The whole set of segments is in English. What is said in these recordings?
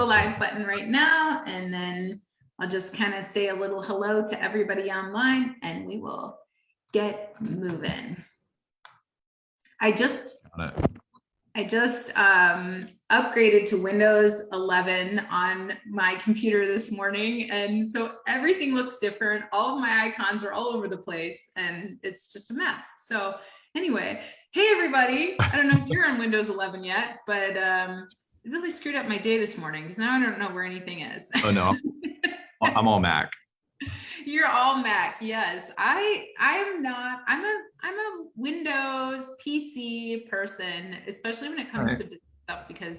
the live button right now, and then I'll just kind of say a little hello to everybody online and we will get moving. I just upgraded to Windows 11 on my computer this morning, and so everything looks different. All of my icons are all over the place and it's just a mess. So anyway, hey everybody, I don't know if you're on Windows 11 yet, but it really screwed up my day this morning because now I don't know where anything is. Oh no, I'm all Mac. You're all Mac. Yes, I am not. I'm a Windows PC person, especially when it comes to business stuff, because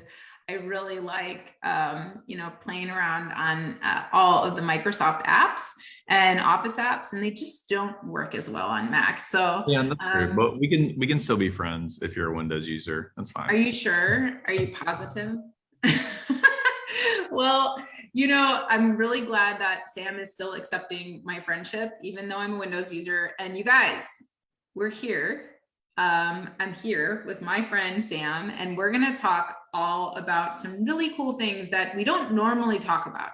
I really like playing around on all of the Microsoft apps and Office apps, and they just don't work as well on Mac. So yeah, that's true. But we can still be friends if you're a Windows user. That's fine. Are you sure? Are you positive? Well, I'm really glad that Sam is still accepting my friendship, even though I'm a Windows user. And you guys, we're here. I'm here with my friend Sam, and we're going to talk all about some really cool things that we don't normally talk about.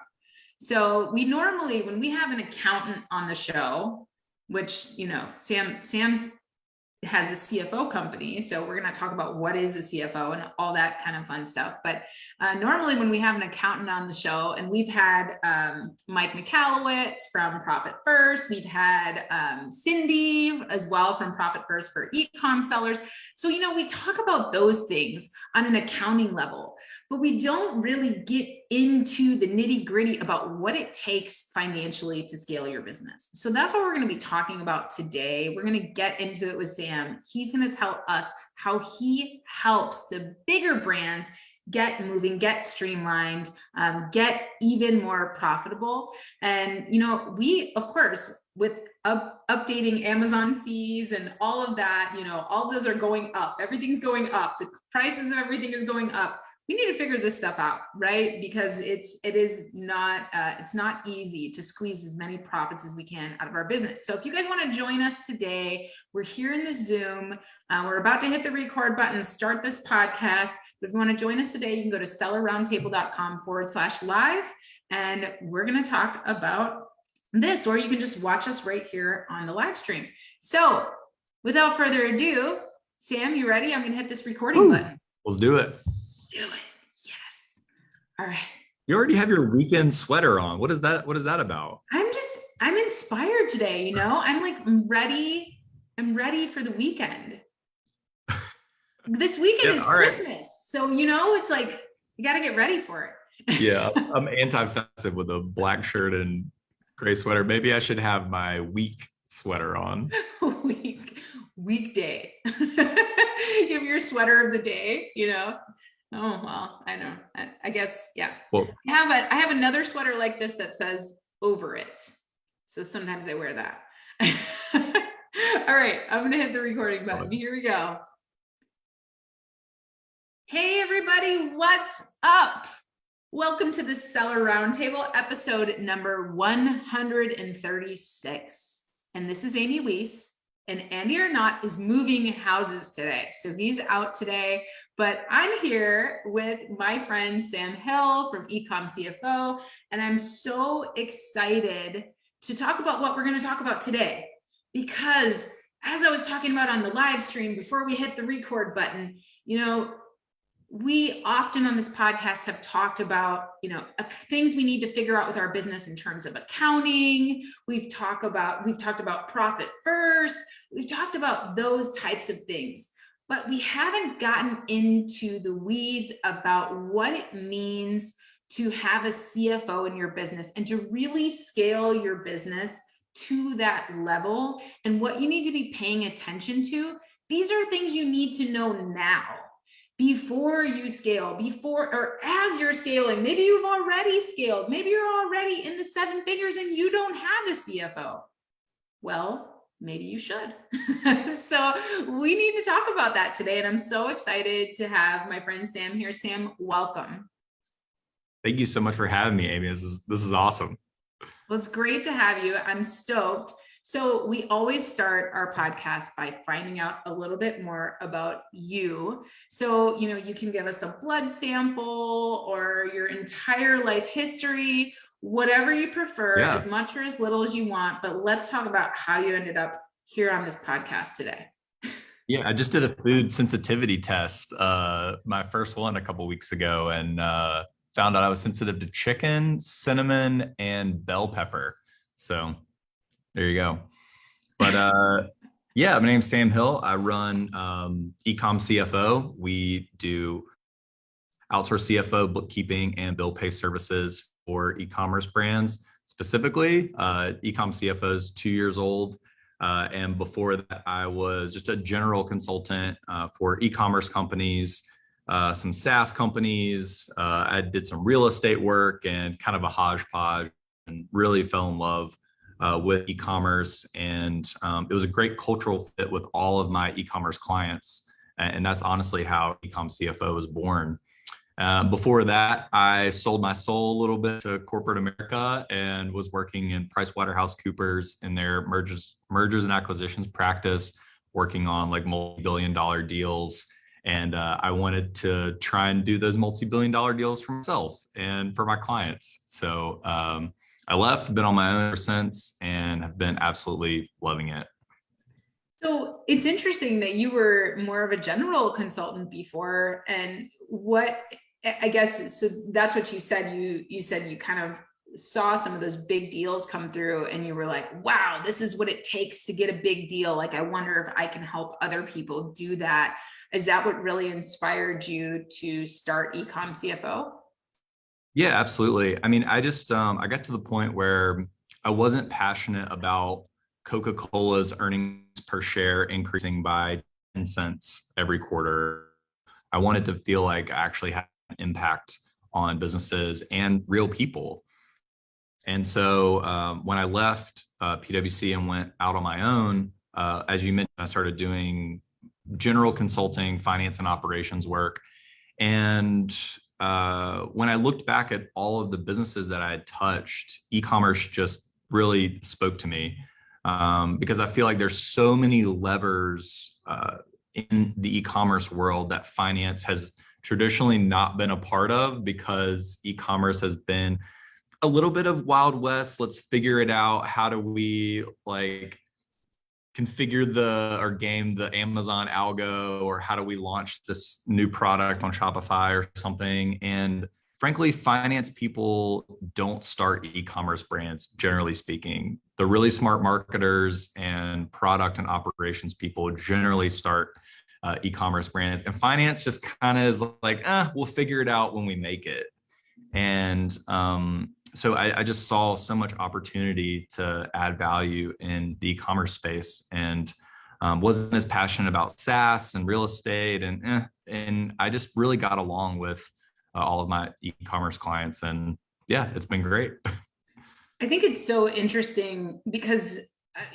So we normally, when we have an accountant on the show, which, Sam's has a CFO company. So we're going to talk about what is a CFO and all that kind of fun stuff. But normally when we have an accountant on the show, and we've had Mike McAllowitz from Profit First, we've had Cindy as well from Profit First for Ecom sellers. So, we talk about those things on an accounting level, but we don't really get into the nitty gritty about what it takes financially to scale your business. So that's what we're going to be talking about today. We're going to get into it with Sam. He's going to tell us how he helps the bigger brands get moving, get streamlined, get even more profitable. And, we, of course, with updating Amazon fees and all of that, all those are going up. Everything's going up. The prices of everything is going up. We need to figure this stuff out, right? Because it's not easy to squeeze as many profits as we can out of our business. So if you guys want to join us today, we're here in the Zoom. We're about to hit the record button, start this podcast. But if you want to join us today, you can go to sellerroundtable.com/live, and we're going to talk about this, or you can just watch us right here on the live stream. So without further ado, Sam, you ready? I'm going to hit this recording button. Let's do it. Do it. Yes. All right. You already have your weekend sweater on. What is that about? I'm inspired today. I'm ready for the weekend. This weekend is Christmas. Right. So, it's like, you got to get ready for it. Yeah. I'm anti-festive with a black shirt and gray sweater. Maybe I should have my week sweater on. Weekday. You have your sweater of the day, Oh, well, I know. I guess, yeah. Well, I have another sweater like this that says over it. So sometimes I wear that. All right, I'm going to hit the recording button. Here we go. Hey, everybody, what's up? Welcome to the Seller Roundtable, episode number 136. And this is Amy Weiss, and Andy or Not is moving houses today. So he's out today. But I'm here with my friend Sam Hill from Ecom CFO, and I'm so excited to talk about what we're going to talk about today. Because as I was talking about on the live stream before we hit the record button, we often on this podcast have talked about, things we need to figure out with our business in terms of accounting. We've talked about Profit First. We've talked about those types of things. But we haven't gotten into the weeds about what it means to have a CFO in your business and to really scale your business to that level, and what you need to be paying attention to. These are things you need to know now before you scale, or as you're scaling. Maybe you've already scaled. Maybe you're already in the 7 figures and you don't have a CFO. Well, maybe you should. So we need to talk about that today. And I'm so excited to have my friend Sam here. Sam, welcome. Thank you so much for having me, Amy. This is awesome. Well, it's great to have you. I'm stoked So we always start our podcast by finding out a little bit more about you. So, you can give us a blood sample or your entire life history, whatever you prefer, Yeah. as much or as little as you want. But let's talk about how you ended up here on this podcast today. Yeah, I just did a food sensitivity test, my first one a couple weeks ago, and found out I was sensitive to chicken, cinnamon, and bell pepper. So there you go. But yeah, my name's Sam Hill. I run Ecom CFO. We do outsource CFO, bookkeeping, and bill pay services for e-commerce brands. Specifically, Ecom CFO is 2 years old. And before that, I was just a general consultant for e-commerce companies, some SaaS companies. I did some real estate work and kind of a hodgepodge, and really fell in love with e-commerce. And it was a great cultural fit with all of my e-commerce clients. And that's honestly how Ecom CFO was born. Before that, I sold my soul a little bit to corporate America and was working in PricewaterhouseCoopers in their mergers and acquisitions practice, working on like multi-billion-dollar deals. And I wanted to try and do those multi-billion-dollar deals for myself and for my clients. So I left, been on my own ever since, and have been absolutely loving it. So it's interesting that you were more of a general consultant before, and I guess, so that's what you said. You said you kind of saw some of those big deals come through and you were like, wow, this is what it takes to get a big deal. Like, I wonder if I can help other people do that. Is that what really inspired you to start Ecom CFO? Yeah, absolutely. I mean, I just I got to the point where I wasn't passionate about Coca-Cola's earnings per share increasing by 10 cents every quarter. I wanted to feel like I actually had an impact on businesses and real people. And so when I left PwC and went out on my own, as you mentioned, I started doing general consulting, finance and operations work. And when I looked back at all of the businesses that I had touched, e-commerce just really spoke to me, because I feel like there's so many levers in the e-commerce world that finance has traditionally not been a part of, because e-commerce has been a little bit of Wild West. Let's figure it out. How do we like configure or game the Amazon algo, or how do we launch this new product on Shopify or something? And frankly, finance people don't start e-commerce brands, generally speaking. The really smart marketers and product and operations people generally start e-commerce brands. And finance just kind of is like, we'll figure it out when we make it. And so I just saw so much opportunity to add value in the e-commerce space, and wasn't as passionate about SaaS and real estate, and I just really got along with all of my e-commerce clients, and yeah, it's been great. I think it's so interesting because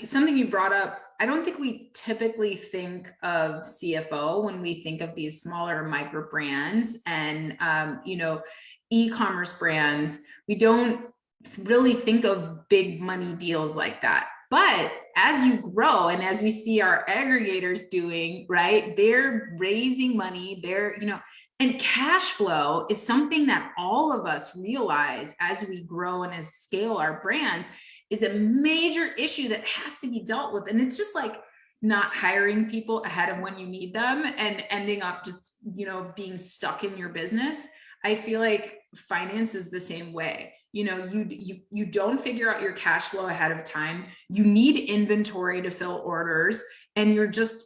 something you brought up, I don't think we typically think of CFO when we think of these smaller micro brands and, e-commerce brands. We don't really think of big money deals like that. But as you grow and as we see our aggregators doing, right, they're raising money, and cash flow is something that all of us realize as we grow and as scale our brands is a major issue that has to be dealt with. And it's just like not hiring people ahead of when you need them and ending up just, being stuck in your business. I feel like finance is the same way. You don't figure out your cash flow ahead of time. You need inventory to fill orders, and you're just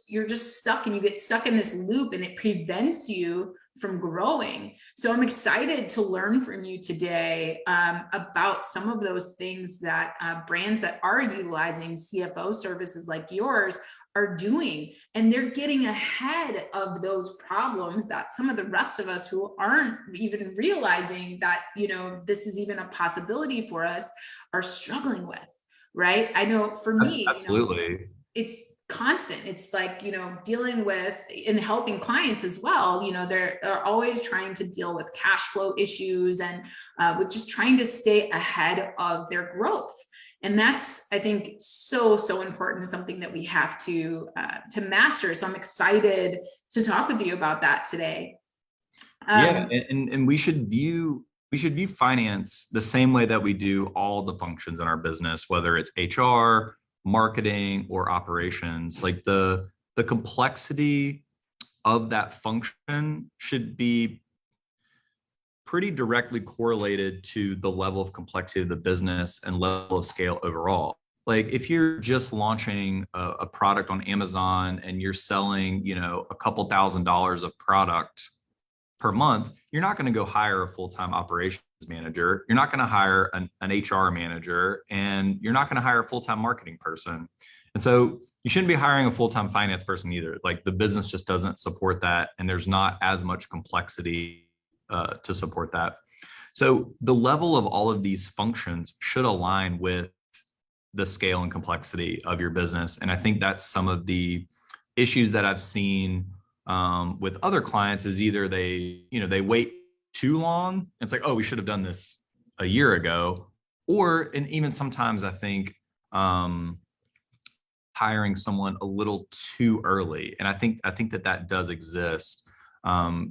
stuck, and you get stuck in this loop, and it prevents you from growing. So I'm excited to learn from you today about some of those things that brands that are utilizing CFO services like yours are doing, and they're getting ahead of those problems that some of the rest of us who aren't even realizing that, this is even a possibility for us are struggling with, right? I know for me, Absolutely. it's constant. It's like, dealing with and helping clients as well. They're always trying to deal with cash flow issues and with just trying to stay ahead of their growth. And that's, I think, so, so important, something that we have to master. So I'm excited to talk with you about that today. Yeah, and we should view finance the same way that we do all the functions in our business, whether it's HR, marketing, or operations. Like the complexity of that function should be pretty directly correlated to the level of complexity of the business and level of scale overall. Like if you're just launching a product on Amazon and you're selling, a couple $1,000s of product per month, you're not going to go hire a full-time operations manager. You're not going to hire an HR manager, and you're not going to hire a full-time marketing person. And so you shouldn't be hiring a full-time finance person either. Like the business just doesn't support that, and there's not as much complexity to support that. So the level of all of these functions should align with the scale and complexity of your business. And I think that's some of the issues that I've seen with other clients is either they wait too long. It's like, oh, we should have done this a year ago. And even sometimes I think hiring someone a little too early. And I think that does exist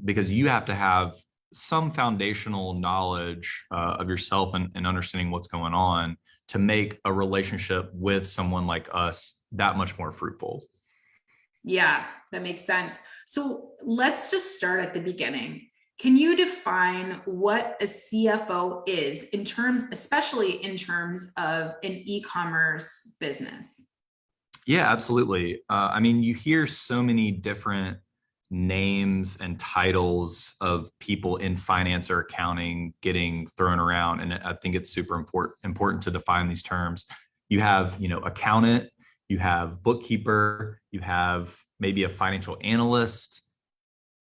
because you have to have some foundational knowledge of yourself and understanding what's going on to make a relationship with someone like us that much more fruitful. Yeah, that makes sense. So let's just start at the beginning. Can you define what a CFO is especially in terms of an e-commerce business? Yeah, absolutely. I mean, you hear so many different names and titles of people in finance or accounting getting thrown around, and I think it's super important to define these terms. You have, accountant, you have bookkeeper, you have maybe a financial analyst,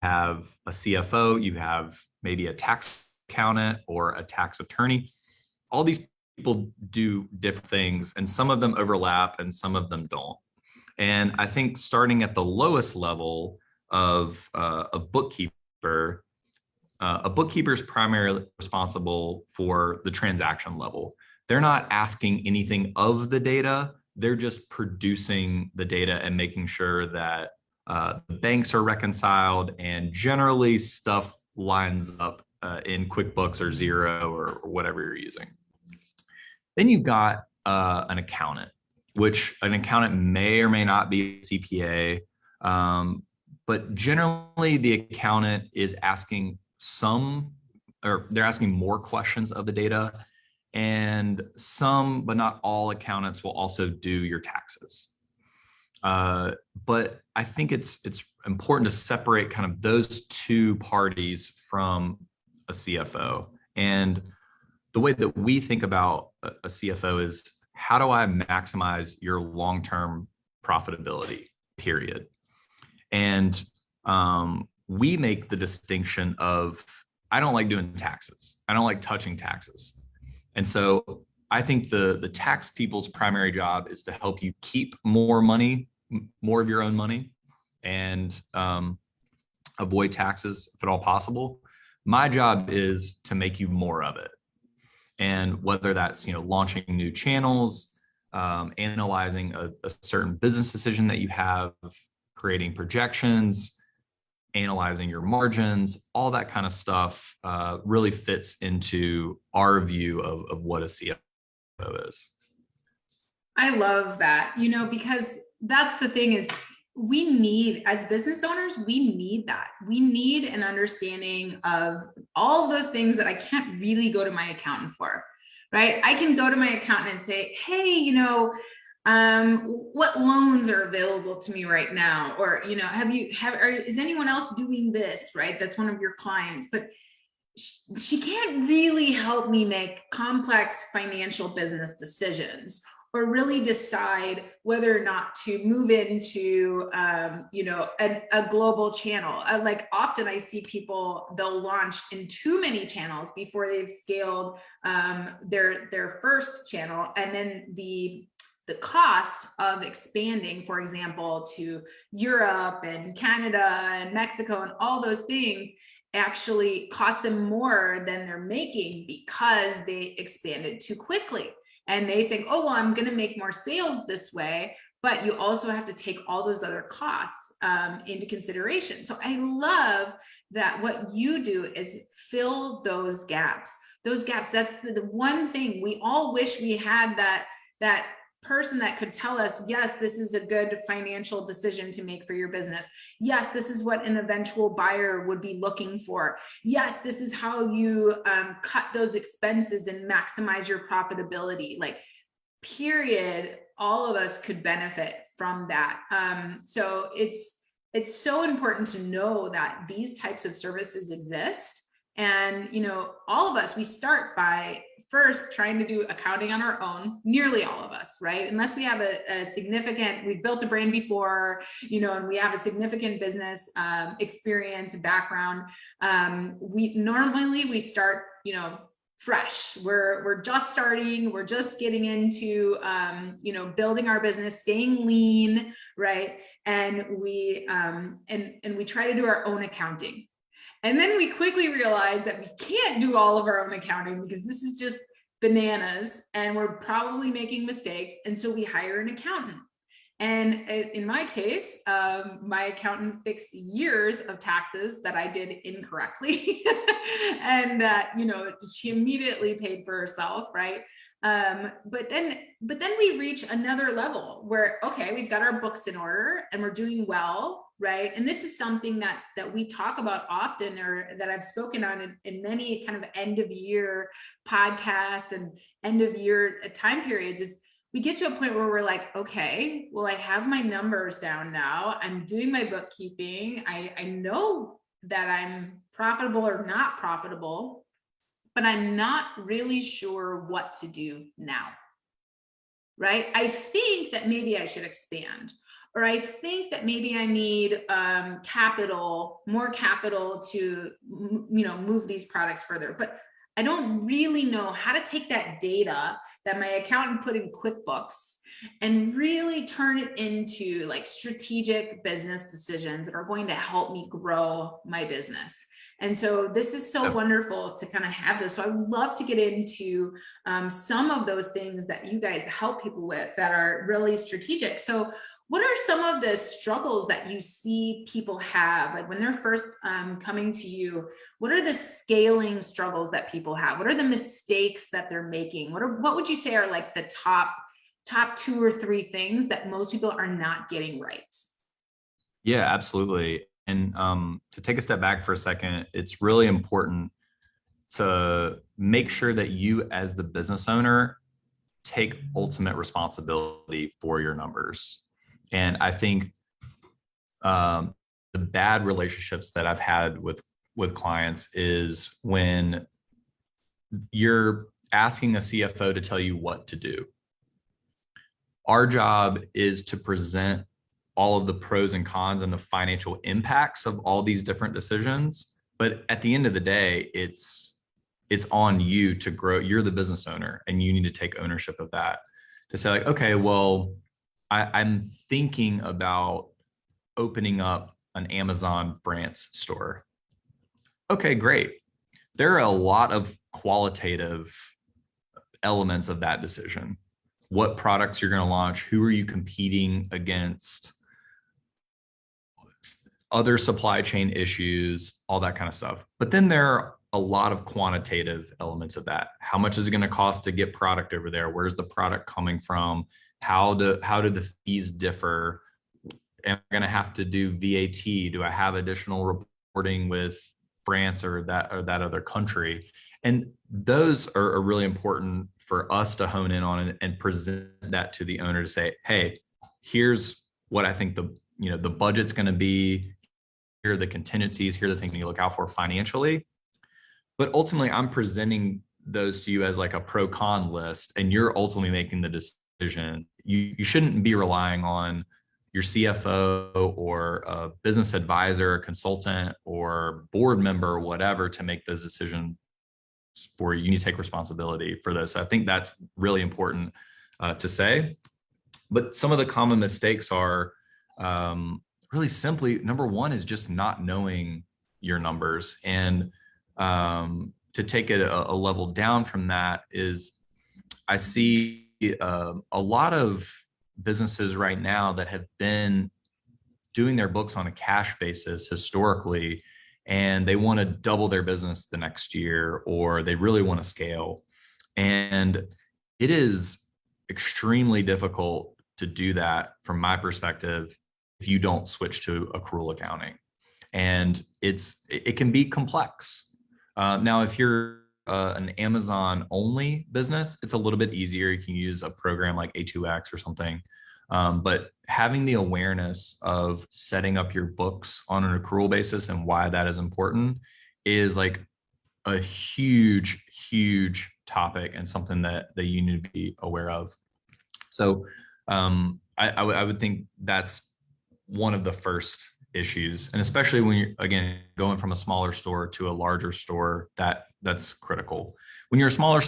you have a CFO, you have maybe a tax accountant or a tax attorney. All these people do different things, and some of them overlap and some of them don't. And I think starting at the lowest level of a bookkeeper, a bookkeeper is primarily responsible for the transaction level. They're not asking anything of the data. They're just producing the data and making sure that the banks are reconciled and generally stuff lines up in QuickBooks or Xero or whatever you're using. Then you've got an accountant, which an accountant may or may not be a CPA. But generally the accountant is asking they're asking more questions of the data, and some, but not all accountants will also do your taxes. But I think it's important to separate kind of those two parties from a CFO. And the way that we think about a CFO is, how do I maximize your long-term profitability, period? And we make the distinction of, I don't like doing taxes. I don't like touching taxes. And so I think the tax people's primary job is to help you keep more money, more of your own money, and avoid taxes if at all possible. My job is to make you more of it. And whether that's, launching new channels, analyzing a certain business decision that you have, creating projections, analyzing your margins, all that kind of stuff really fits into our view of what a CFO is. I love that, because that's the thing is, as business owners, we need that. We need an understanding of all of those things that I can't really go to my accountant for, right? I can go to my accountant and say, hey, what loans are available to me right now? Or, is anyone else doing this, right? That's one of your clients, but she can't really help me make complex financial business decisions, or really decide whether or not to move into, a global channel. Like often I see people, they'll launch in too many channels before they've scaled their first channel. And then the cost of expanding, for example, to Europe and Canada and Mexico and all those things actually cost them more than they're making because they expanded too quickly. and they think, oh, well, I'm going to make more sales this way, but you also have to take all those other costs into consideration. So I love that what you do is fill those gaps. Those gaps, that's the one thing we all wish we had, that person that could tell us, yes, this is a good financial decision to make for your business. Yes, this is what an eventual buyer would be looking for. Yes, this is how you cut those expenses and maximize your profitability. Like, period, all of us could benefit from that. So it's so important to know that these types of services exist. And, you know, all of us, we start by first trying to do accounting on our own, nearly all of us, right? Unless we have a significant, we've built a brand before, you know, and we have a significant business experience, background. We start, you know, fresh. We're just starting, we're just getting into, you know, building our business, staying lean, right? And we try to do our own accounting. And then we quickly realize that we can't do all of our own accounting because this is just bananas and we're probably making mistakes. And so we hire an accountant. And in my case, my accountant fixed years of taxes that I did incorrectly. And, you know, she immediately paid for herself, right? But then we reach another level where, okay, we've got our books in order and we're doing well, right? And this is something that we talk about often, or that I've spoken on in many kind of end of year podcasts and end of year time periods, is we get to a point where we're like, okay, well, I have my numbers down now. I'm doing my bookkeeping. I know that I'm profitable or not profitable, but I'm not really sure what to do now, right? I think that maybe I should expand, or I think that maybe I need more capital to, you know, move these products further. But I don't really know how to take that data that my accountant put in QuickBooks and really turn it into like strategic business decisions that are going to help me grow my business. And so this is so wonderful to kind of have this. So I would love to get into some of those things that you guys help people with that are really strategic. So what are some of the struggles that you see people have, like when they're first coming to you? What are the scaling struggles that people have? What are the mistakes that they're making? What would you say are like the top 2 or 3 things that most people are not getting right? Yeah, absolutely. And to take a step back for a second, it's really important to make sure that you, as the business owner, take ultimate responsibility for your numbers. And I think the bad relationships that I've had with clients is when you're asking a CFO to tell you what to do. Our job is to present all of the pros and cons and the financial impacts of all these different decisions. But at the end of the day, it's on you to grow. You're the business owner and you need to take ownership of that, to say like, okay, well, I'm thinking about opening up an Amazon France store. Okay, great. There are a lot of qualitative elements of that decision. What products you're going to launch, who are you competing against, other supply chain issues, all that kind of stuff. But then there are a lot of quantitative elements of that. How much is it going to cost to get product over there? Where's the product coming from? How do the fees differ? Am I going to have to do VAT? Do I have additional reporting with France or that other country? And those are really important for us to hone in on and present that to the owner to say, hey, here's what I think the budget's going to be. Here are the contingencies. Here are the things you look out for financially. But ultimately, I'm presenting those to you as like a pro-con list, and you're ultimately making the decision. You shouldn't be relying on your CFO or a business advisor, a consultant, or board member, or whatever, to make those decisions for you. You need to take responsibility for this. I think that's really important to say. But some of the common mistakes are really simply, number one is just not knowing your numbers. And to take it a level down from that is I see a lot of businesses right now that have been doing their books on a cash basis historically, and they want to double their business the next year, or they really want to scale. And it is extremely difficult to do that from my perspective if you don't switch to accrual accounting. And it can be complex. Now, if you're an Amazon only business, it's a little bit easier. You can use a program like A2X or something. But having the awareness of setting up your books on an accrual basis and why that is important is like a huge, huge topic and something that you need to be aware of. So I would think that's one of the first issues, and especially when you're, again, going from a smaller store to a larger store, that's critical. When you're a smaller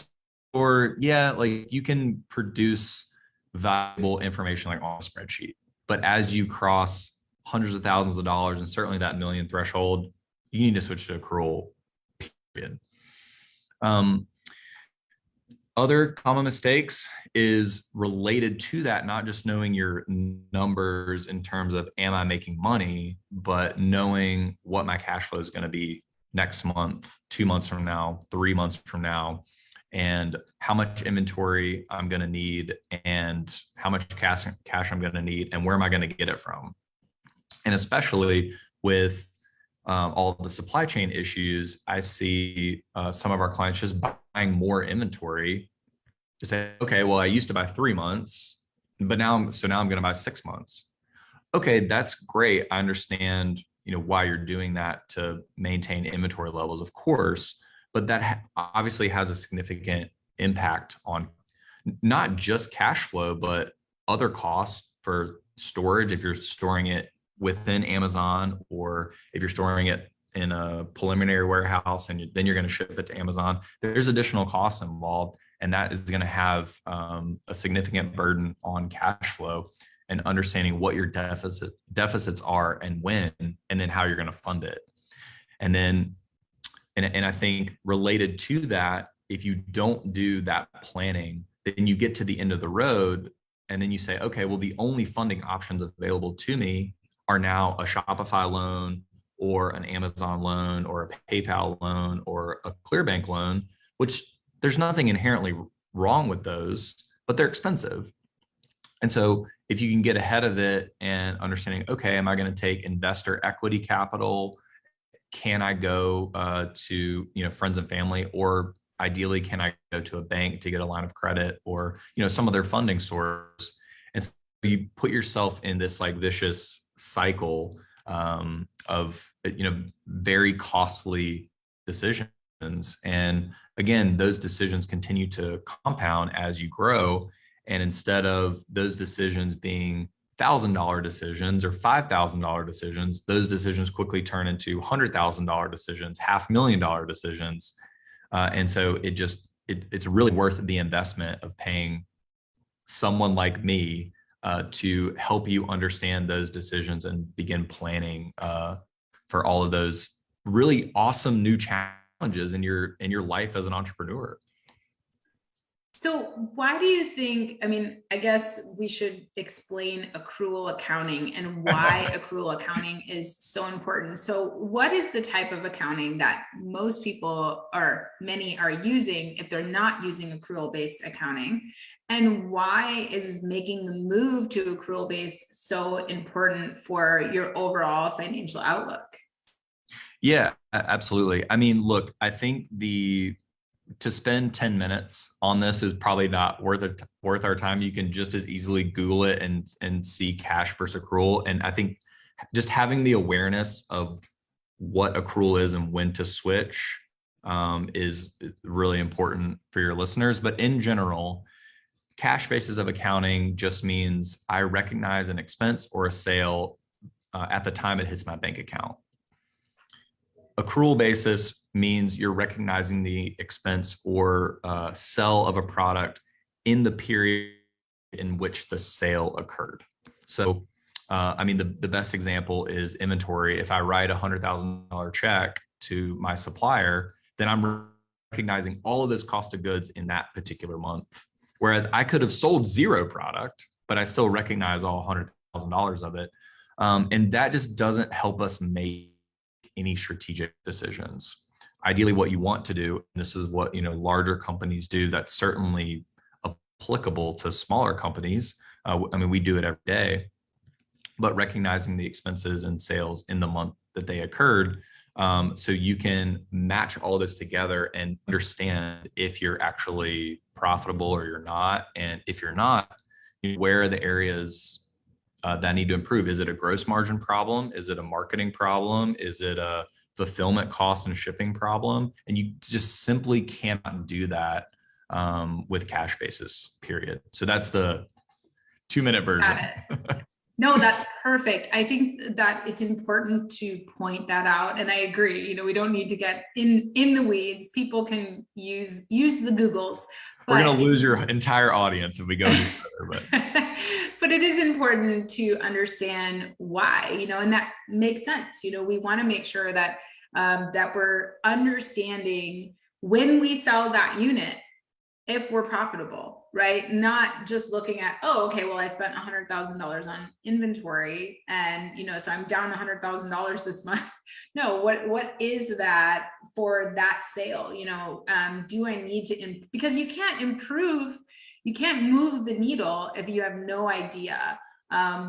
store, yeah, like you can produce valuable information like on a spreadsheet, but as you cross hundreds of thousands of dollars and certainly that million threshold, you need to switch to accrual, period. Other common mistakes is related to that, not just knowing your numbers in terms of am I making money, but knowing what my cash flow is going to be next month, 2 months from now, 3 months from now, and how much inventory I'm going to need and how much cash I'm going to need and where am I going to get it from. And especially with all the supply chain issues, I see some of our clients just buying more inventory to say, okay, well, I used to buy 3 months, but now I'm going to buy 6 months. Okay, that's great. I understand, why you're doing that to maintain inventory levels, of course, but that obviously has a significant impact on not just cash flow, but other costs for storage. If you're storing it within Amazon, or if you're storing it in a preliminary warehouse and then you're going to ship it to Amazon, there's additional costs involved. And that is going to have a significant burden on cash flow, and understanding what your deficits are and when, and then how you're going to fund it. And then, and I think related to that, if you don't do that planning, then you get to the end of the road and then you say, okay, well, the only funding options available to me are now a Shopify loan or an Amazon loan or a PayPal loan or a ClearBank loan, which there's nothing inherently wrong with those, but they're expensive. And so if you can get ahead of it and understanding, okay, am I going to take investor equity capital? Can I go to friends and family, or ideally, can I go to a bank to get a line of credit, or some other funding source? And so you put yourself in this like vicious cycle of very costly decisions. And again, those decisions continue to compound as you grow. And instead of those decisions being $1,000 decisions or $5,000 decisions, those decisions quickly turn into $100,000 decisions, $500,000 decisions. And so it's really worth the investment of paying someone like me to help you understand those decisions and begin planning for all of those really awesome new challenges in your life as an entrepreneur. So why do you think, I guess we should explain accrual accounting and why accrual accounting is so important. So what is the type of accounting that most people or many are using if they're not using accrual-based accounting? And why is making the move to accrual-based so important for your overall financial outlook? Yeah, absolutely. Look, I think to spend 10 minutes on this is probably not worth our time. You can just as easily Google it and see cash versus accrual. And I think just having the awareness of what accrual is and when to switch is really important for your listeners. But in general, cash basis of accounting just means I recognize an expense or a sale at the time it hits my bank account. Accrual basis means you're recognizing the expense or sell of a product in the period in which the sale occurred. So, the best example is inventory. If I write a $100,000 check to my supplier, then I'm recognizing all of those cost of goods in that particular month. Whereas I could have sold zero product, but I still recognize all $100,000 of it. And that just doesn't help us make any strategic decisions. Ideally, what you want to do, and this is what, larger companies do, that's certainly applicable to smaller companies. I mean, we do it every day, but recognizing the expenses and sales in the month that they occurred, so you can match all this together and understand if you're actually profitable or you're not. And if you're not, where are the areas that need to improve? Is it a gross margin problem? Is it a marketing problem? Is it a fulfillment cost and shipping problem? And you just simply cannot do that with cash basis, period. So that's the 2-minute version. Got it. No, that's perfect. I think that it's important to point that out. And I agree, we don't need to get in the weeds. People can use the Googles. We're going to lose your entire audience if we go any further. But it is important to understand why, and that makes sense. We want to make sure that that we're understanding when we sell that unit, if we're profitable, right? Not just looking at, oh, okay, well, I spent $100,000 on inventory and, so I'm down $100,000 this month. No, what is that for that sale? Do I need to, because you can't move the needle if you have no idea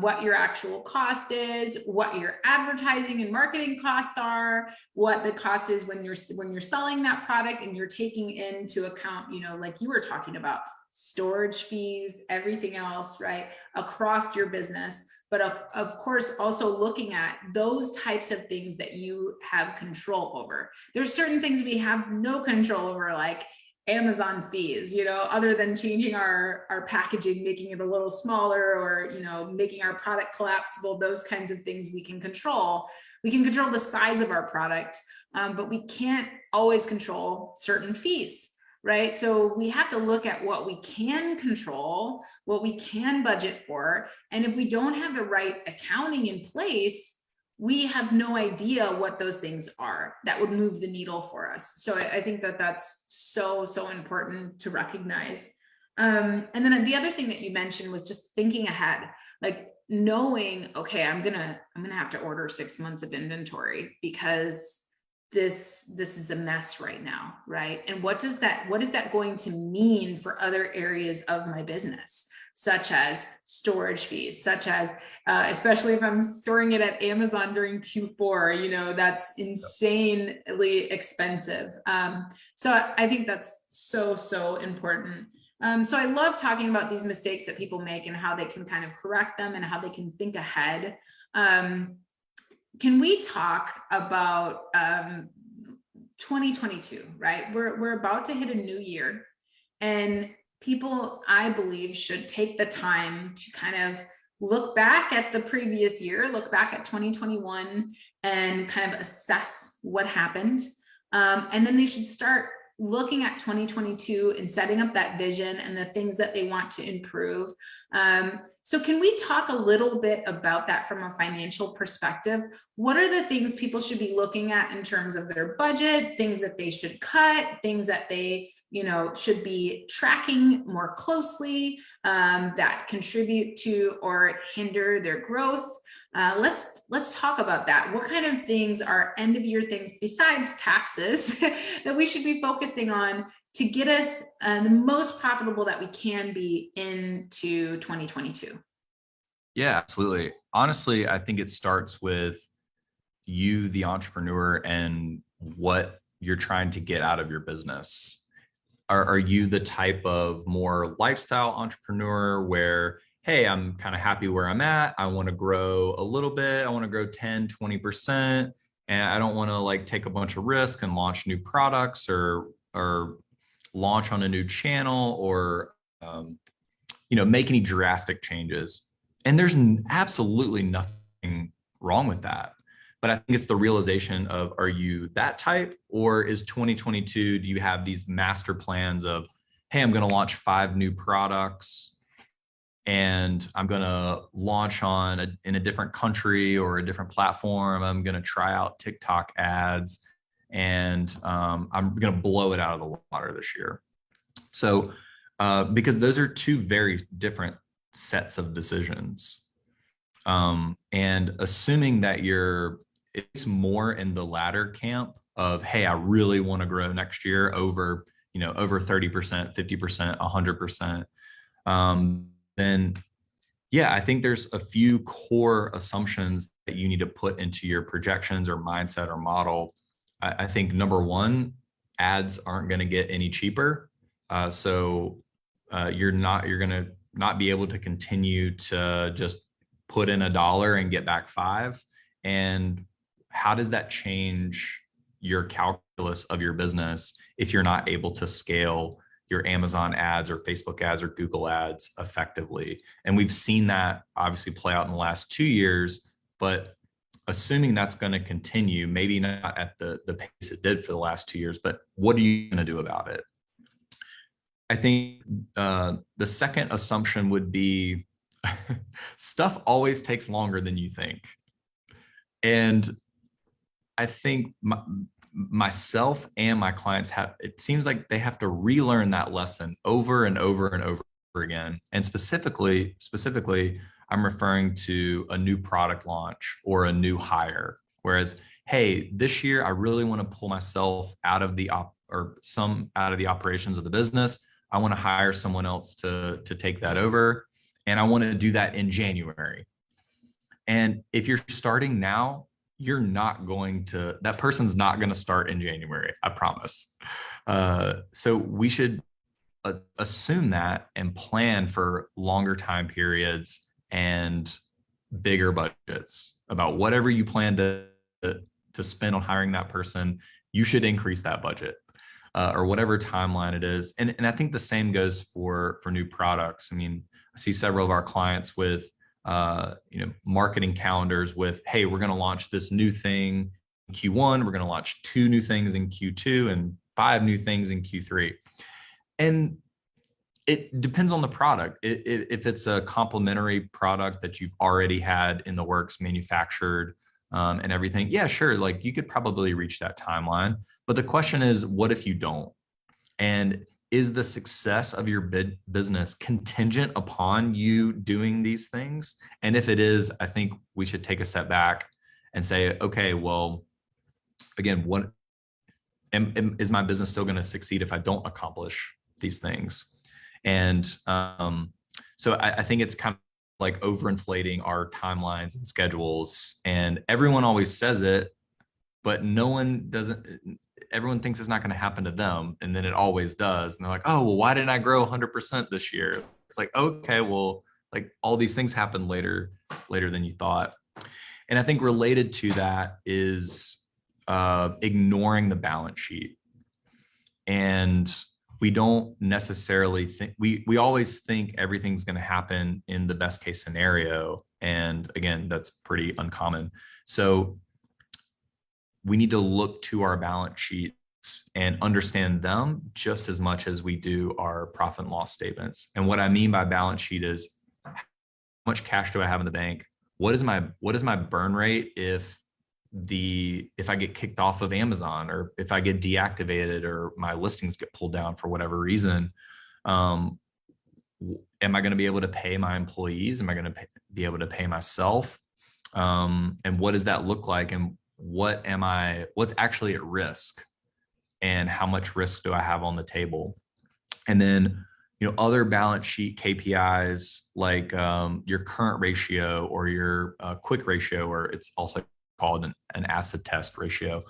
what your actual cost is, what your advertising and marketing costs are, what the cost is when you're selling that product, and you're taking into account, like you were talking about, storage fees, everything else, right, across your business. But of course, also looking at those types of things that you have control over. There's certain things we have no control over, like Amazon fees, other than changing our packaging, making it a little smaller, or, making our product collapsible. Those kinds of things we can control. We can control the size of our product, but we can't always control certain fees, right? So we have to look at what we can control, what we can budget for. And if we don't have the right accounting in place, we have no idea what those things are that would move the needle for us. So I think that that's so important to recognize. And then the other thing that you mentioned was just thinking ahead, like knowing, okay, I'm gonna have to order 6 months of inventory because this is a mess right now, right? And what is that going to mean for other areas of my business, such as storage fees, such as, especially if I'm storing it at Amazon during Q4, that's insanely expensive. So I think that's so important. So I love talking about these mistakes that people make and how they can kind of correct them and how they can think ahead. Can we talk about 2022, right? We're about to hit a new year, and people, I believe, should take the time to kind of look back at the previous year, look back at 2021 and kind of assess what happened. And then they should start looking at 2022 and setting up that vision and the things that they want to improve. So can we talk a little bit about that from a financial perspective? What are the things people should be looking at in terms of their budget, things that they should cut, things that they should be tracking more closely, that contribute to or hinder their growth? Let's talk about that. What kind of things are end of year things besides taxes that we should be focusing on to get us the most profitable that we can be into 2022? Yeah, absolutely. Honestly, I think it starts with you, the entrepreneur, and what you're trying to get out of your business. Are you the type of more lifestyle entrepreneur where, hey, I'm kind of happy where I'm at, I want to grow a little bit, I want to grow 10, 20%, and I don't want to like take a bunch of risk and launch new products or launch on a new channel or make any drastic changes? And there's absolutely nothing wrong with that. But I think it's the realization of, are you that type, or is 2022, do you have these master plans of, hey, I'm going to launch 5 new products and I'm going to launch in a different country or a different platform. I'm going to try out TikTok ads and I'm going to blow it out of the water this year. So because those are two very different sets of decisions. And assuming that it's more in the latter camp of, hey, I really want to grow next year over, over 30%, 50%, 100%, then yeah, I think there's a few core assumptions that you need to put into your projections or mindset or model. I think number one, ads aren't going to get any cheaper. So you're going to not be able to continue to just put in $1 and get back 5. And how does that change your calculus of your business if you're not able to scale your Amazon ads or Facebook ads or Google ads effectively? And we've seen that obviously play out in the last 2 years, but assuming that's going to continue, maybe not at the pace it did for the last 2 years, but what are you going to do about it? I think the second assumption would be stuff always takes longer than you think. And I think myself and my clients it seems like they have to relearn that lesson over and over and over again. And specifically, I'm referring to a new product launch or a new hire. Whereas, hey, this year I really want to pull myself out of the operations of the business. I want to hire someone else to take that over. And I want to do that in January. And if you're starting now, that person's not going to start in January, I promise. So we should assume that and plan for longer time periods and bigger budgets. About whatever you plan to spend on hiring that person, you should increase that budget or whatever timeline it is. And I think the same goes for new products. I mean, I see several of our clients with marketing calendars with, hey, we're going to launch this new thing in Q1. We're going to launch 2 new things in Q2 and 5 new things in Q3. And it depends on the product. If it's a complementary product that you've already had in the works, manufactured and everything, yeah, sure. Like you could probably reach that timeline. But the question is, what if you don't? And is the success of your business contingent upon you doing these things? And if it is, I think we should take a step back and say, okay, well, again, is my business still going to succeed if I don't accomplish these things? And so I think it's kind of like overinflating our timelines and schedules. And everyone always says it, but everyone thinks it's not going to happen to them. And then it always does. And they're like, oh, well, why didn't I grow 100% this year? It's like, okay, well, like all these things happen later than you thought. And I think related to that is ignoring the balance sheet. And we don't necessarily think, we always think everything's going to happen in the best case scenario. And again, that's pretty uncommon. So we need to look to our balance sheets and understand them just as much as we do our profit and loss statements. And what I mean by balance sheet is, how much cash do I have in the bank? What is my burn rate if I get kicked off of Amazon, or if I get deactivated, or my listings get pulled down for whatever reason? Am I going to be able to pay my employees? Am I going to be able to pay myself? And what does that look like? And what's actually at risk, and how much risk do I have on the table? And then, other balance sheet KPIs like your current ratio or your quick ratio, or it's also called an acid test ratio.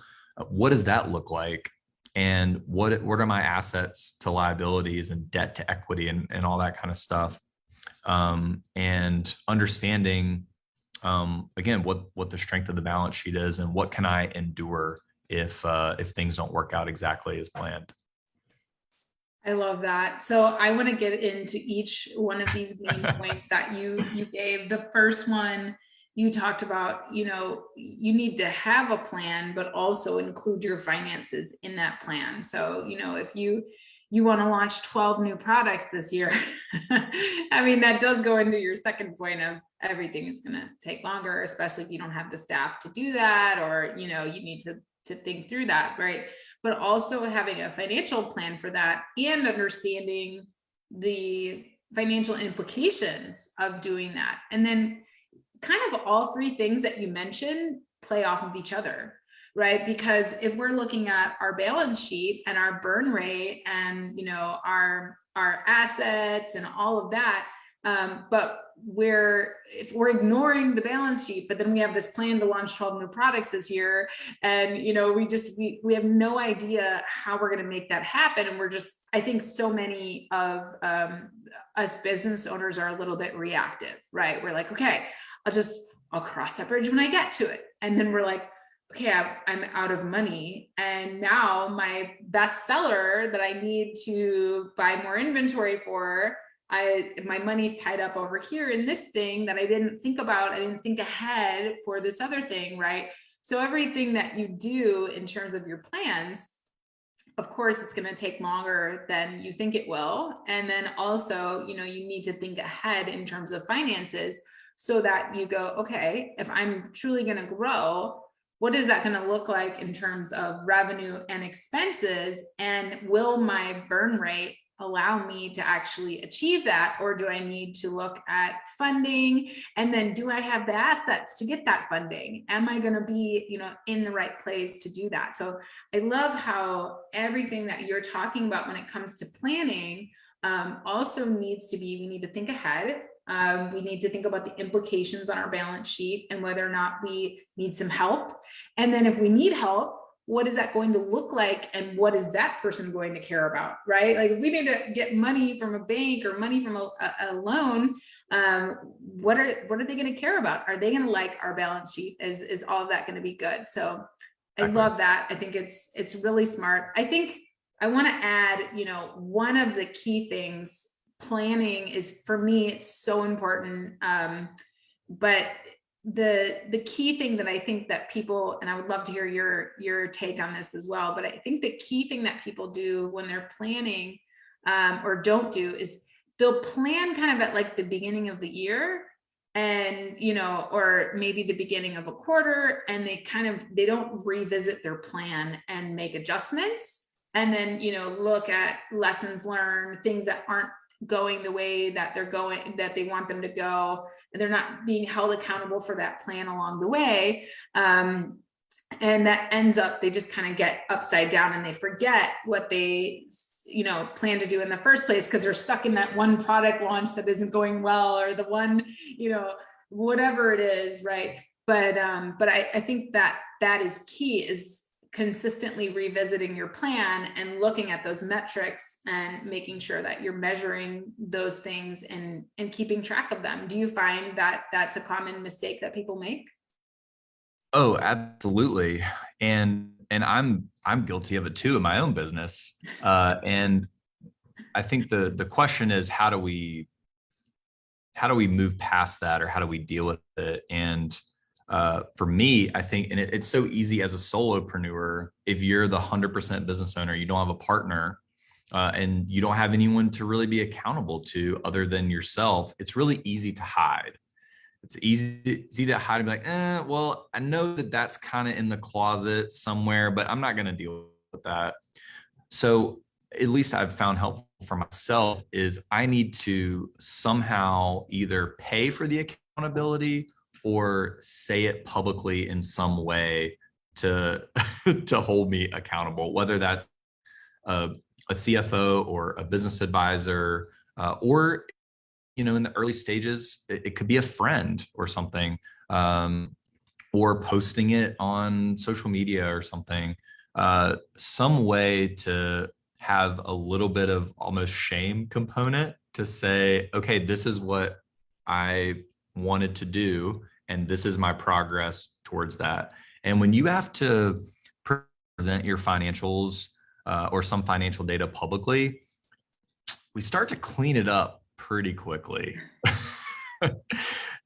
What does that look like? And what are my assets to liabilities and debt to equity and all that kind of stuff? And understanding, again, what the strength of the balance sheet is, and what can I endure if things don't work out exactly as planned. I love that. So I want to get into each one of these main points that you gave. The first one, you talked about, you need to have a plan, but also include your finances in that plan. So, if you want to launch 12 new products this year, I mean, that does go into your second point of everything is going to take longer, especially if you don't have the staff to do that, or, you need to think through that, right? But also having a financial plan for that, and understanding the financial implications of doing that. And then kind of all three things that you mentioned play off of each other, right? Because if we're looking at our balance sheet and our burn rate and, you know, our assets and all of that, but if we're ignoring the balance sheet, but then we have this plan to launch 12 new products this year, and you know, we have no idea how we're going to make that happen. And I think so many of us business owners are a little bit reactive, right? We're like, okay, I'll cross that bridge when I get to it. And then we're like, okay, I'm out of money. And now my best seller that I need to buy more inventory for, my money's tied up over here in this thing that I didn't think about. I didn't think ahead for this other thing, right? So everything that you do in terms of your plans, of course, it's going to take longer than you think it will. And then also, you know, you need to think ahead in terms of finances so that you go, okay, if I'm truly going to grow, what is that going to look like in terms of revenue and expenses? And will my burn rate allow me to actually achieve that? Or do I need to look at funding? And then do I have the assets to get that funding? Am I going to be, you know, in the right place to do that? So I love how everything that you're talking about when it comes to planning also needs to be, we need to think ahead. We need to think about the implications on our balance sheet and whether or not we need some help. And then if we need help, what is that going to look like? And what is that person going to care about, right? Like if we need to get money from a bank or money from a loan, what are they going to care about? Are they going to like our balance sheet? Is all of that going to be good? So I love that. I think it's really smart. I think I want to add, you know, one of the key things, planning is, for me, it's so important. But the key thing that I think that people, and I would love to hear your take on this as well, but I think the key thing that people do when they're planning or don't do is they'll plan kind of at like the beginning of the year, and you know, or maybe the beginning of a quarter, and they don't revisit their plan and make adjustments, and then, you know, look at lessons learned, things that aren't going the way that they want them to go, and they're not being held accountable for that plan along the way. And that ends up, they just kind of get upside down and they forget what they, you know, plan to do in the first place, because they're stuck in that one product launch that isn't going well, or the one, you know, whatever it is, right? But I think that is key, is consistently revisiting your plan and looking at those metrics and making sure that you're measuring those things and keeping track of them. Do you find that that's a common mistake that people make? Oh, absolutely. And I'm guilty of it too in my own business. And I think the question is, how do we move past that, or how do we deal with it? And for me, I think, and it's so easy as a solopreneur, if you're the 100% business owner, you don't have a partner, and you don't have anyone to really be accountable to other than yourself, it's really easy to hide. It's easy to hide and be like, well, I know that that's kind of in the closet somewhere, but I'm not going to deal with that. So at least I've found helpful for myself is I need to somehow either pay for the accountability or say it publicly in some way to to hold me accountable, whether that's a CFO or a business advisor, or, you know, in the early stages, it could be a friend or something, or posting it on social media or something, some way to have a little bit of almost shame component to say, okay, this is what I wanted to do, and this is my progress towards that. And when you have to present your financials or some financial data publicly, we start to clean it up pretty quickly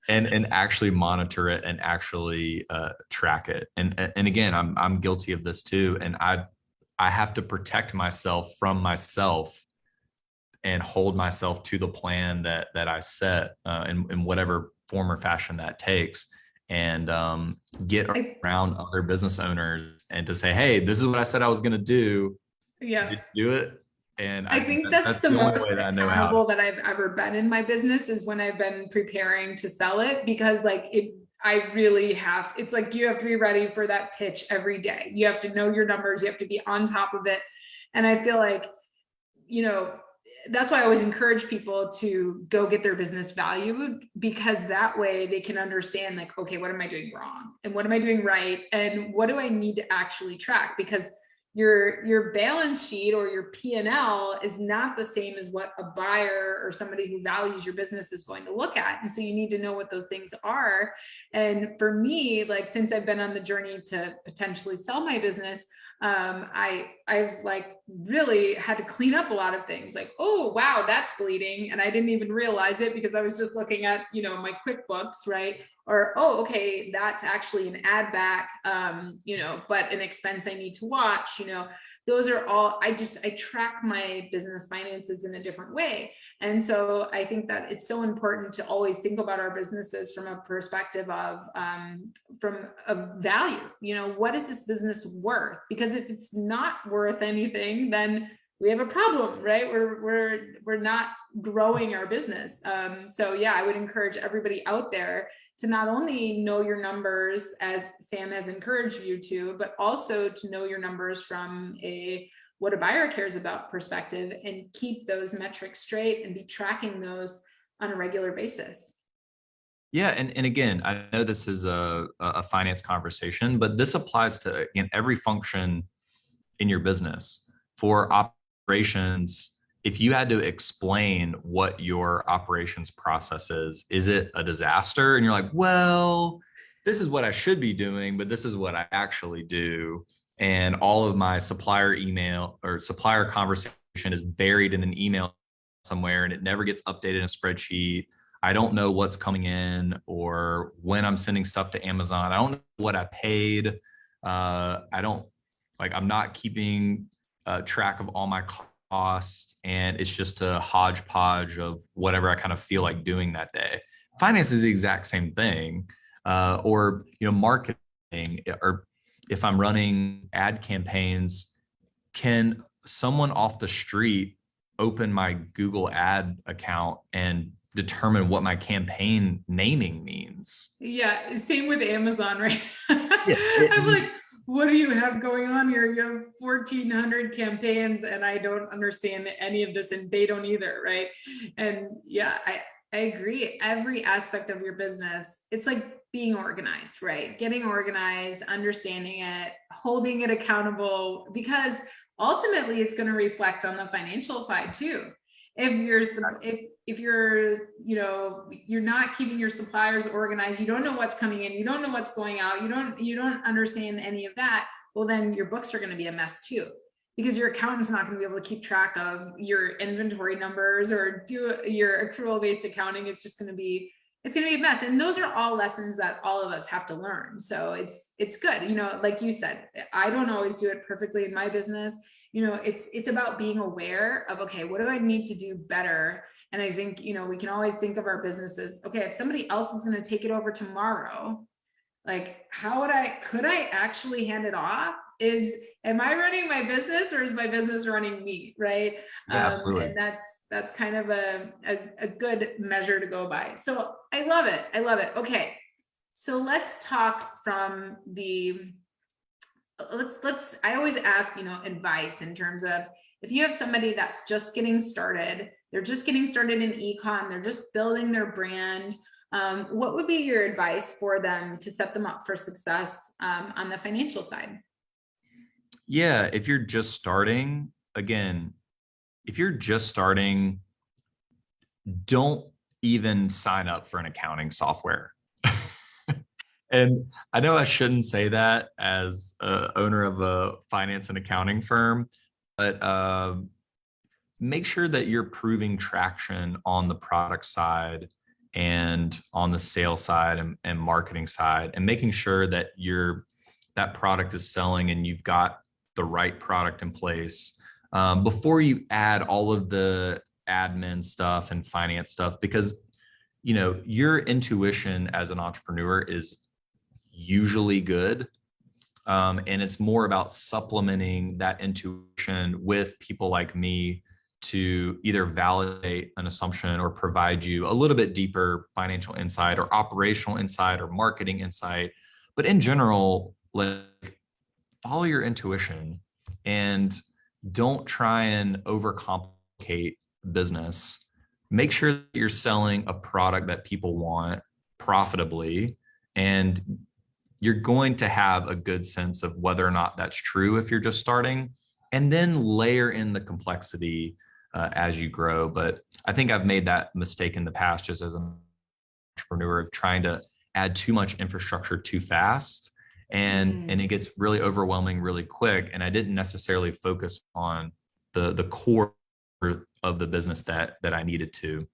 and actually monitor it and actually track it. And again, I'm guilty of this too. And I have to protect myself from myself and hold myself to the plan that I set in whatever form or fashion that takes, and get around other business owners and to say, hey, this is what I said I was going to do. Yeah. Did you do it? And I think that's that's the the only most way that I know how to. accountable that I've ever been in my business is when I've been preparing to sell it, because like I really have, it's like you have to be ready for that pitch every day. You have to know your numbers, you have to be on top of it. And I feel like, you know, that's why I always encourage people to go get their business valued, because that way they can understand like, okay, what am I doing wrong? And what am I doing right? And what do I need to actually track? Because your balance sheet or your P&L is not the same as what a buyer or somebody who values your business is going to look at. And so you need to know what those things are. And for me, like, since I've been on the journey to potentially sell my business, I've like really had to clean up a lot of things, like, oh, wow, that's bleeding. And I didn't even realize it because I was just looking at, you know, my QuickBooks, right? Or, oh, okay, that's actually an add back, you know, but an expense I need to watch, you know, those are all, I track my business finances in a different way. And so I think that it's so important to always think about our businesses from a perspective of, from a value, you know, what is this business worth? Because if it's not worth anything, then we have a problem, right? We're not growing our business. So yeah, I would encourage everybody out there to not only know your numbers as Sam has encouraged you to, but also to know your numbers from a what a buyer cares about perspective, and keep those metrics straight and be tracking those on a regular basis. Yeah, and again, I know this is a finance conversation, but this applies to, again, every function in your business. For operations, if you had to explain what your operations process is it a disaster? And you're like, well, this is what I should be doing, but this is what I actually do. And all of my supplier email or supplier conversation is buried in an email somewhere, and it never gets updated in a spreadsheet. I don't know what's coming in or when I'm sending stuff to Amazon. I don't know what I paid. I don't, like, I'm not keeping track of all my costs, and it's just a hodgepodge of whatever I kind of feel like doing that day. Finance is the exact same thing. Or, you know, marketing, or if I'm running ad campaigns, can someone off the street open my Google ad account and determine what my campaign naming means? Yeah, same with Amazon, right? Yeah, I'm like, what do you have going on here? You have 1,400 campaigns and I don't understand any of this, and they don't either, right? And yeah, I agree. Every aspect of your business, it's like being organized, right? Getting organized, understanding it, holding it accountable, because ultimately it's going to reflect on the financial side too. If you're, you know, you're not keeping your suppliers organized, you don't know what's coming in, you don't know what's going out, you don't understand any of that, well, then your books are going to be a mess too, because your accountant's not going to be able to keep track of your inventory numbers or do your accrual based accounting. It's just going to be, it's going to be a mess. And those are all lessons that all of us have to learn. So it's good. You know, like you said, I don't always do it perfectly in my business. You know, it's about being aware of, okay, what do I need to do better? And I think, you know, we can always think of our businesses, okay, if somebody else is going to take it over tomorrow, like, could I actually hand it off? Am I running my business, or is my business running me? Right. yeah, absolutely. And that's kind of a good measure to go by. So I love it. I love it. Okay. So let's talk from I always ask, you know, advice in terms of, if you have somebody that's just getting started, they're just getting started in ecom, they're just building their brand, what would be your advice for them to set them up for success on the financial side? Yeah, if you're just starting, again, if you're just starting, don't even sign up for an accounting software. And I know I shouldn't say that as a owner of a finance and accounting firm, but make sure that you're proving traction on the product side and on the sales side and marketing side, and making sure that that product is selling and you've got the right product in place before you add all of the admin stuff and finance stuff. Because, you know, your intuition as an entrepreneur is usually good. And it's more about supplementing that intuition with people like me to either validate an assumption or provide you a little bit deeper financial insight or operational insight or marketing insight. But in general, like, follow your intuition and don't try and overcomplicate business. Make sure that you're selling a product that people want profitably, and you're going to have a good sense of whether or not that's true if you're just starting, and then layer in the complexity as you grow. But I think I've made that mistake in the past just as an entrepreneur of trying to add too much infrastructure too fast, and it gets really overwhelming really quick, and I didn't necessarily focus on the core of the business that I needed to.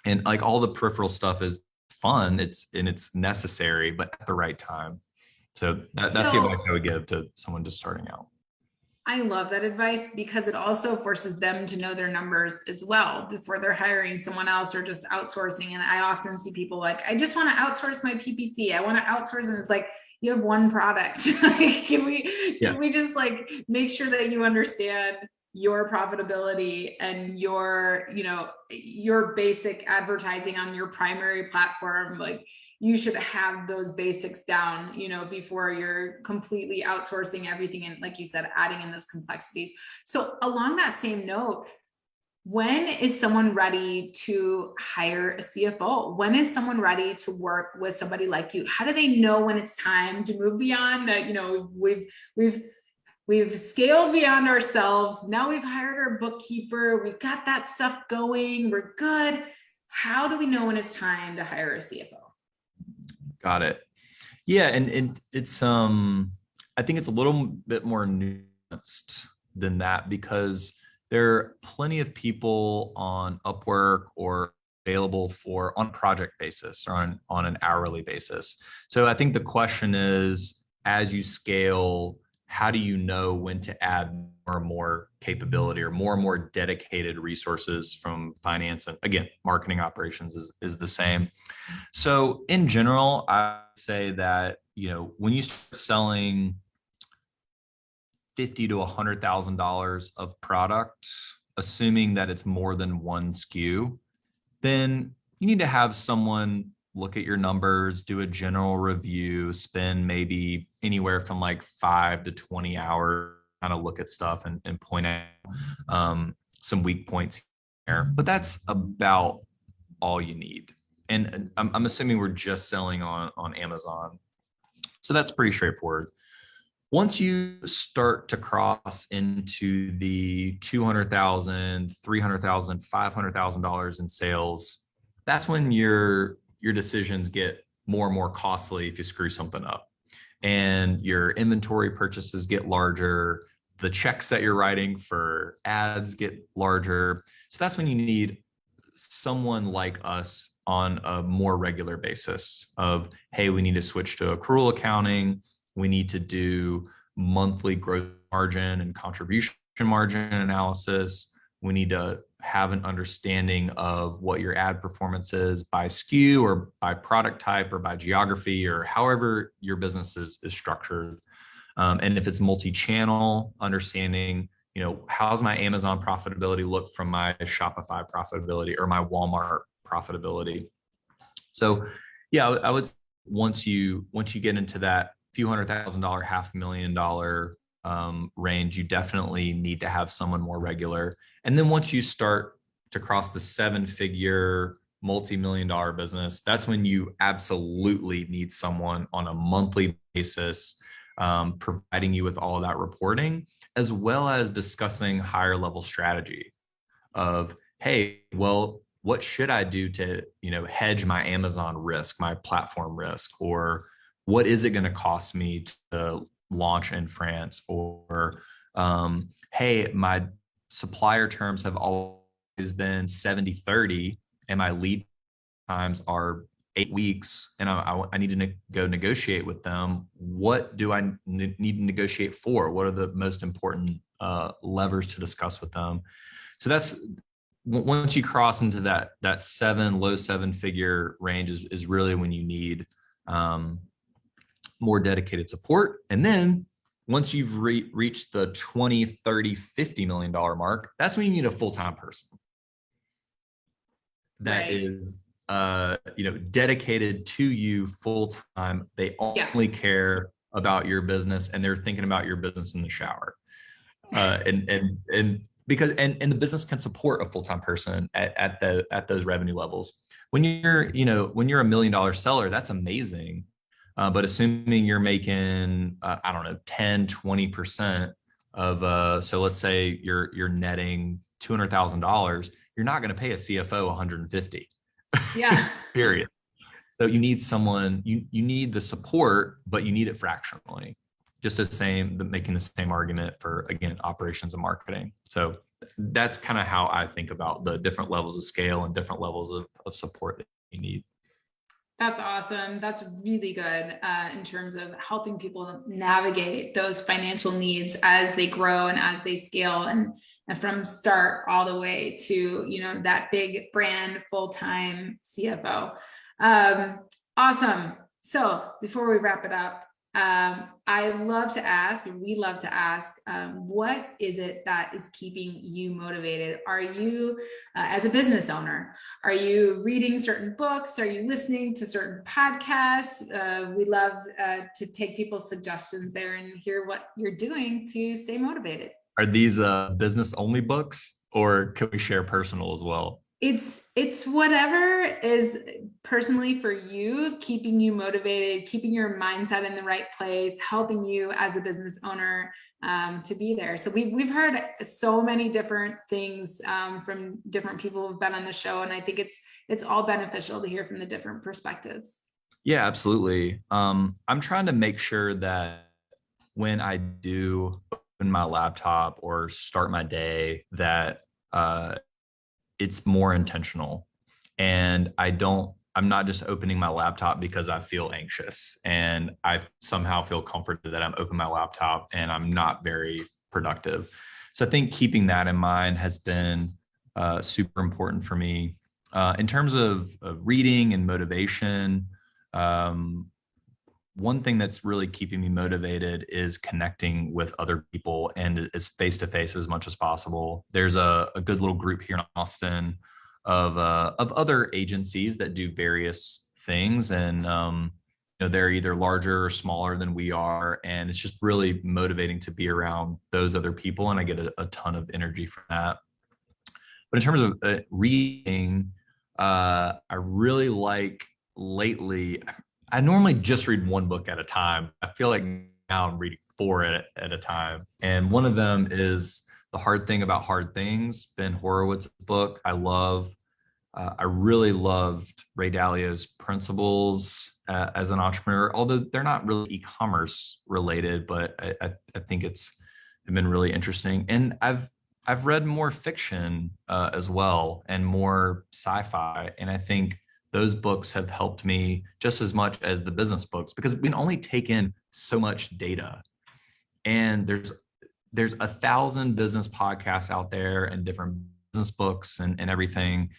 And like, all the peripheral stuff is fun, it's necessary, but at the right time. So that's the advice I would give to someone just starting out. I love that advice, because it also forces them to know their numbers as well before they're hiring someone else or just outsourcing. And I often see people like, I just want to outsource my PPC. I want to outsource. And it's like, you have one product. Like, can we just like make sure that you understand your profitability and your, your basic advertising on your primary platform? Like, you should have those basics down, before you're completely outsourcing everything. And like you said, adding in those complexities. So along that same note, when is someone ready to hire a CFO? When is someone ready to work with somebody like you? How do they know when it's time to move beyond that? We've scaled beyond ourselves. Now we've hired our bookkeeper. We've got that stuff going. We're good. How do we know when it's time to hire a CFO? Got it. Yeah. And it's, I think it's a little bit more nuanced than that, because there are plenty of people on Upwork or available for on a project basis or on an hourly basis. So I think the question is, as you scale, how do you know when to add more and more capability or more dedicated resources from finance? And again, marketing operations is the same. So in general, I say that, when you start selling $50,000 to $100,000 of product, assuming that it's more than one SKU, then you need to have someone look at your numbers, do a general review, spend maybe anywhere from like 5 to 20 hours, kind of look at stuff and point out some weak points here. But that's about all you need. And I'm assuming we're just selling on Amazon. So that's pretty straightforward. Once you start to cross into the $200,000, $300,000, $500,000 in sales, that's when your decisions get more and more costly if you screw something up, and your inventory purchases get larger. The checks that you're writing for ads get larger. So that's when you need someone like us on a more regular basis of, hey, we need to switch to accrual accounting. We need to do monthly gross margin and contribution margin analysis. We need to have an understanding of what your ad performance is by SKU or by product type or by geography or however your business is structured. And if it's multi-channel, understanding, how's my Amazon profitability look from my Shopify profitability or my Walmart profitability. So yeah, I would, once you get into that few $100,000, $500,000 range, you definitely need to have someone more regular. And then once you start to cross the 7-figure, multi-million-dollar business, that's when you absolutely need someone on a monthly basis, providing you with all of that reporting, as well as discussing higher level strategy of, hey, well, what should I do to, hedge my Amazon risk, my platform risk, or what is it going to cost me to launch in France? Or, hey, my supplier terms have always been 70-30 and my lead times are 8 weeks, and I need to go negotiate with them. What do I need to negotiate for? What are the most important levers to discuss with them? So that's, once you cross into that low 7-figure range is really when you need more dedicated support. And then once you've reached the 20, 30, $50 million mark, that's when you need a full-time person that is dedicated to you full time. They only care about your business, and they're thinking about your business in the shower. And because the business can support a full-time person at those revenue levels. When you're a $1 million seller, that's amazing. But assuming you're making 10, 20% of so let's say you're netting $200,000, you're not going to pay a CFO 150. Yeah. Period. So you need someone, you need the support, but you need it fractionally. Just making the same argument for, again, operations and marketing. So that's kind of how I think about the different levels of scale and different levels of support that you need. That's awesome. That's really good in terms of helping people navigate those financial needs as they grow and as they scale, and from start all the way to, that big brand full-time CFO. Awesome. So before we wrap it up, we love to ask, what is it that is keeping you motivated? Are you, as a business owner, are you reading certain books? Are you listening to certain podcasts? We love to take people's suggestions there and hear what you're doing to stay motivated. Are these business only books, or can we share personal as well? It's whatever is personally for you, keeping you motivated, keeping your mindset in the right place, helping you as a business owner to be there. So we've heard so many different things from different people who've been on the show, and I think it's all beneficial to hear from the different perspectives. Yeah, absolutely. I'm trying to make sure that when I do open my laptop or start my day, that it's more intentional, and I'm not just opening my laptop because I feel anxious and I somehow feel comforted that I'm opening my laptop and I'm not very productive. So I think keeping that in mind has been super important for me. In terms of reading and motivation, one thing that's really keeping me motivated is connecting with other people and is face-to-face as much as possible. There's a good little group here in Austin of other agencies that do various things, and they're either larger or smaller than we are, and it's just really motivating to be around those other people, and I get a ton of energy from that. But in terms of reading, I really like lately. I normally just read one book at a time. I feel like now I'm reading 4 at a time. And one of them is The Hard Thing About Hard Things, Ben Horowitz's book. I really loved Ray Dalio's principles as an entrepreneur, although they're not really e-commerce related, but I think it's been really interesting. And I've read more fiction as well, and more sci-fi. And I think those books have helped me just as much as the business books, because we can only take in so much data, and there's 1,000 business podcasts out there and different business books and everything,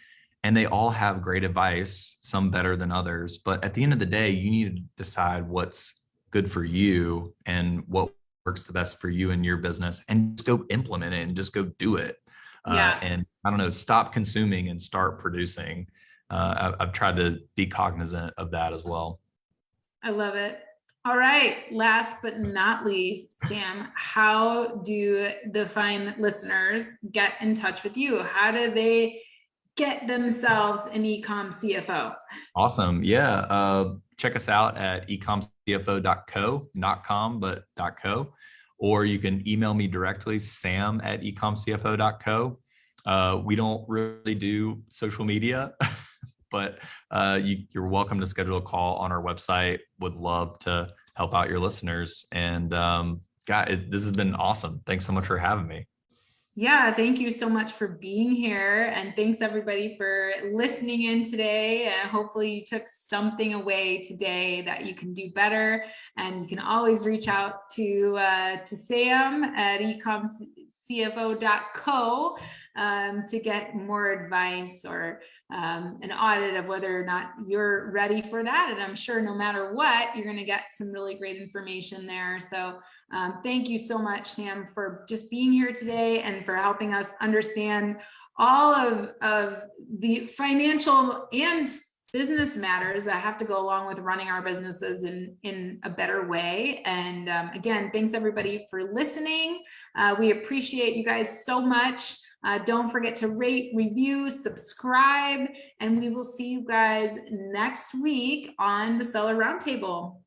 and they all have great advice, some better than others. But at the end of the day, you need to decide what's good for you and what works the best for you and your business, and just go implement it and just go do it. And I don't know, stop consuming and start producing. I've tried to be cognizant of that as well. I love it. All right. Last but not least, Sam, how do the fine listeners get in touch with you? How do they get themselves an Ecom CFO? Awesome. Yeah. Check us out at ecomcfo.co, not com, but .co, or you can email me directly, sam@ecomcfo.co. We don't really do social media. But you're welcome to schedule a call on our website. Would love to help out your listeners. And this has been awesome. Thanks so much for having me. Yeah, thank you so much for being here. And thanks everybody for listening in today. Hopefully you took something away today that you can do better. And you can always reach out to Sam at ecomcfo.co to get more advice or an audit of whether or not you're ready for that. And I'm sure no matter what, you're going to get some really great information there. So thank you so much, Sam, for just being here today and for helping us understand all of the financial and business matters that have to go along with running our businesses in a better way. And again, thanks everybody for listening. We appreciate you guys so much. Don't forget to rate, review, subscribe, and we will see you guys next week on the Seller Roundtable.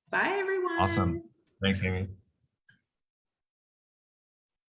Bye, everyone. Awesome. Thanks, Amy.